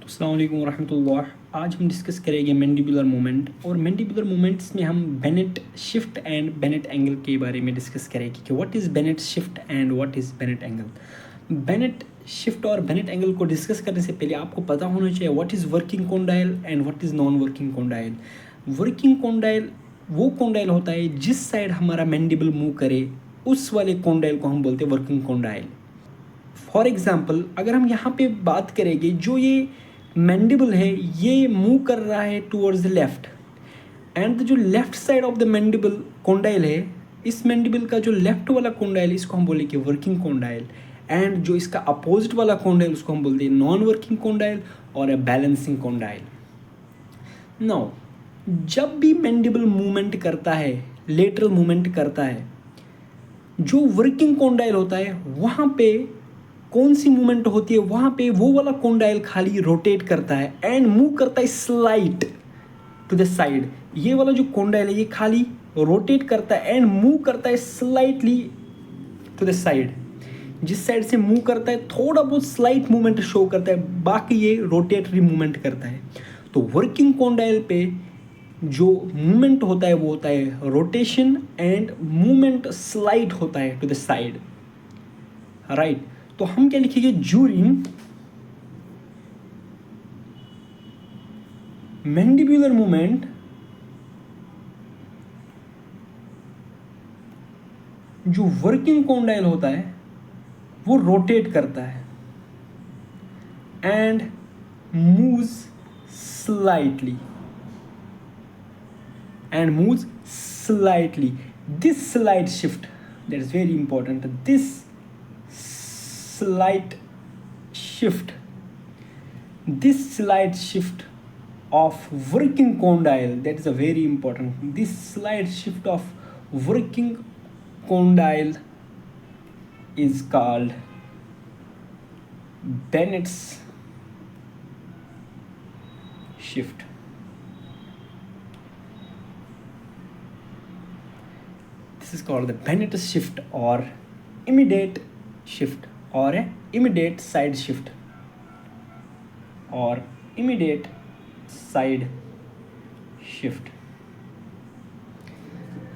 अस्सलाम वालेकुम वरहमतुल्लाह। आज हम डिस्कस करेंगे मैंडिबुलर मूवमेंट और मैंडिबुलर मूवमेंट्स में हम Bennett shift and Bennett angle के बारे में डिस्कस करेंगे कि what is Bennett shift and what is Bennett angle. Bennett shift और बेनेट एंगल को डिस्कस करने से पहले आपको पता होना चाहिए what is working condyle and what is non working condyle. Working condyle वो कॉन्डाइल होता है जिस साइड हमारा मैंडिबल मूव करे, उस वाले कॉन्डाइल को हम बोलते हैं वर्किंग कॉन्डाइल। फॉर एग्जाम्पल अगर हम यहाँ पे बात करेंगे, जो ये मैंडिबल है ये मूव कर रहा है टूवर्ड्स द लेफ्ट एंड जो left side of the mandible condyle है, इस मैंडिबल का जो लेफ्ट वाला कॉन्डाइल इसको हम बोलेंगे वर्किंग कॉन्डाइल एंड जो इसका अपोजिट वाला कॉन्डाइल उसको हम बोलते हैं नॉन वर्किंग कॉन्डाइल और ए बैलेंसिंग कॉन्डाइल। नाउ जब भी मैंडिबल मूवमेंट करता है, लेटरल मूवमेंट करता है, जो वर्किंग कॉन्डाइल होता है वहाँ पे कौन सी मूवमेंट होती है, वहाँ पे वो वाला कॉन्डाइल खाली रोटेट करता है एंड मूव करता है स्लाइड टू द साइड। ये वाला जो कॉन्डाइल है ये खाली रोटेट करता है एंड मूव करता है स्लाइटली टू द साइड। जिस साइड से मूव करता है थोड़ा बहुत स्लाइट मूवमेंट शो करता है, बाकी ये रोटेटरी मूवमेंट करता है। तो वर्किंग कॉन्डाइल पे जो मूवमेंट होता है वो होता है रोटेशन एंड मूवमेंट स्लाइड होता है टू द साइड, राइट। तो हम क्या लिखेंगे, ज्यूरिंग मैंडिबुलर मूवमेंट जो वर्किंग कॉन्डाइल होता है वो रोटेट करता है and moves slightly this slide shift, that is very important, this slight shift of working condyle, that is a very important, this slight shift of working condyle is called Bennett's shift. This is called the Bennett's shift or immediate shift or a immediate side shift or immediate side shift,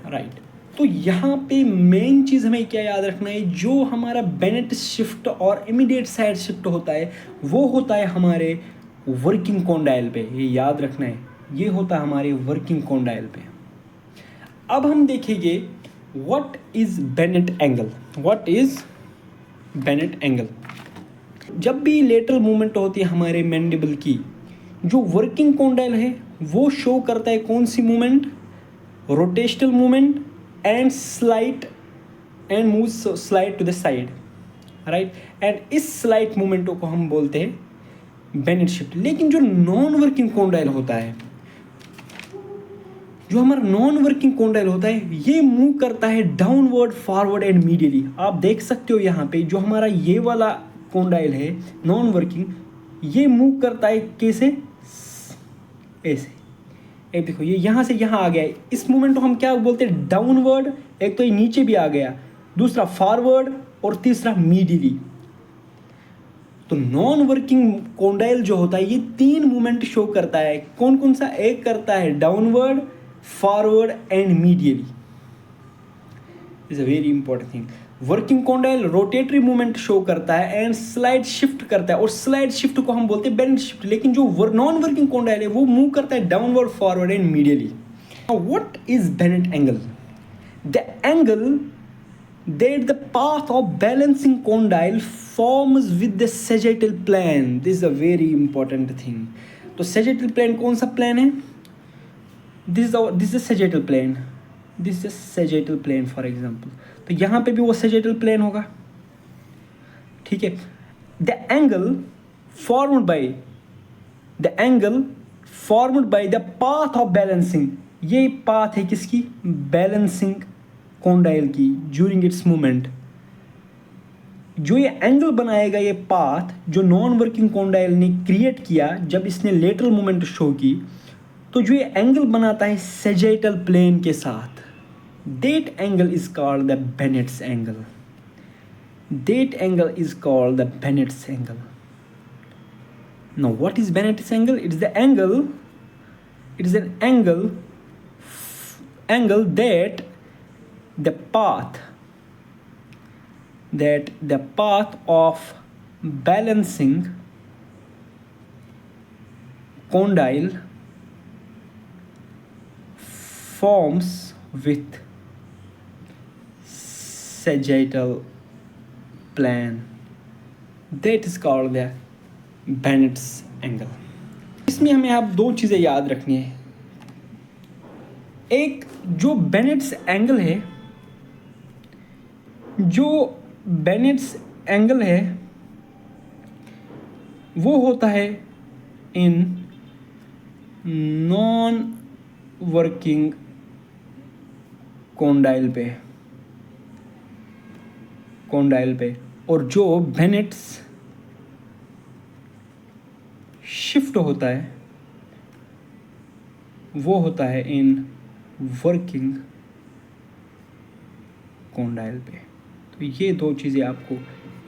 right. तो यहाँ पे main चीज़ हमें क्या याद रखना है, जो हमारा बेनेट शिफ्ट और इमीडिएट साइड शिफ्ट होता है वो होता है हमारे वर्किंग कॉन्डाइल पे, ये याद रखना है, ये होता है हमारे वर्किंग कॉन्डाइल पे। अब हम देखेंगे what is Bennett angle. What is Bennett angle? जब भी लेटरल मूवमेंट होती है हमारे मैंडिबल की, जो वर्किंग कॉन्डाइल है वो शो करता है कौन सी movement, rotational movement and slide and move slide to the side, right. And इस स्लाइड मूवमेंटों को हम बोलते हैं बेनेट शिफ्ट। लेकिन जो नॉन वर्किंग कॉन्डाइल होता है, जो हमारा नॉन वर्किंग कॉन्डाइल होता है ये मूव करता है डाउनवर्ड, फॉरवर्ड एंड मीडियली। आप देख सकते हो यहाँ पे जो हमारा ये वाला कॉन्डाइल है नॉन वर्किंग, ये मूव करता है कैसे, ऐसे। एक देखो ये यहाँ से यहाँ आ गया है, इस मूवमेंट को हम क्या बोलते हैं, डाउनवर्ड। एक तो ये नीचे भी आ गया, दूसरा फॉरवर्ड और तीसरा मीडियली। तो नॉन वर्किंग कॉन्डाइल जो होता है ये तीन मूवमेंट शो करता है। कौन कौन सा? एक करता है downward, forward and medially. Is a very important thing. Working condyle rotatory movement show करता है एंड स्लाइड शिफ्ट करता है, और स्लाइड शिफ्ट को हम बोलते हैं बेनेट शिफ्ट। लेकिन जो नॉन वर्किंग कॉन्डाइल है वो मूव करता है downward, forward and medially. What is Bennett angle? The angle that the path of balancing condyle forms with the sagittal plane. This is a very important thing. तो sagittal plane कौन सा plane है? This is a sagittal plane. This is a sagittal plane for example. तो यहाँ पे भी वो sagittal plane होगा, ठीक है। The angle formed by the path of balancing, ये path है किसकी? Balancing कॉन्डाइल की। ड्यूरिंग इट्स मूवमेंट जो ये एंगल बनाएगा, ये पाथ जो नॉन वर्किंग कॉन्डाइल ने क्रिएट किया जब इसने लेटरल मूवमेंट शो की, तो जो ये एंगल बनाता है सैजिटल प्लेन के साथ, that angle is called the Bennett's angle. That angle is called the Bennett's angle. Now, what is Bennett's angle? It is the angle. It is an angle that the path of balancing condyle forms with sagittal plane. That is called the Bennett's angle. इसमें हमें आप दो चीज़ें याद रखनी है. एक जो बेनेट्स एंगल है वो होता है इन नॉन वर्किंग कॉन्डाइल पे और जो बेनेट्स शिफ्ट होता है वो होता है इन वर्किंग कॉन्डाइल पे. तो ये दो चीज़ें आपको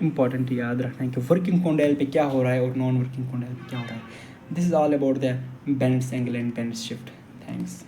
इम्पॉर्टेंट याद रखना है कि वर्किंग कॉन्डाइल पे क्या हो रहा है और नॉन वर्किंग कॉन्डाइल पे क्या हो रहा है. This is all about the Bennett's angle and Bennett's shift. Thanks.